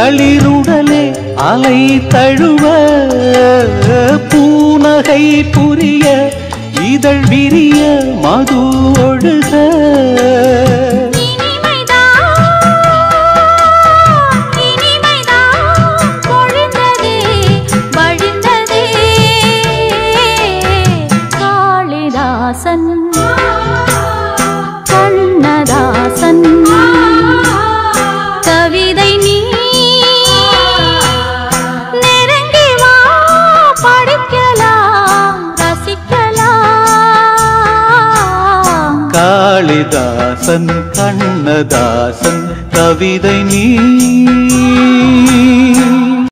தளிருடலே அலை தழுவ பூநகை புரிய இதழ் விரிய மது ஒழுக கண்ணதாசன் கவிதை நீ நெருங்கி வா படிக்கலாம் ரசிக்கலாம் காளிதாசன் கண்ணதாசன் கவிதை நீ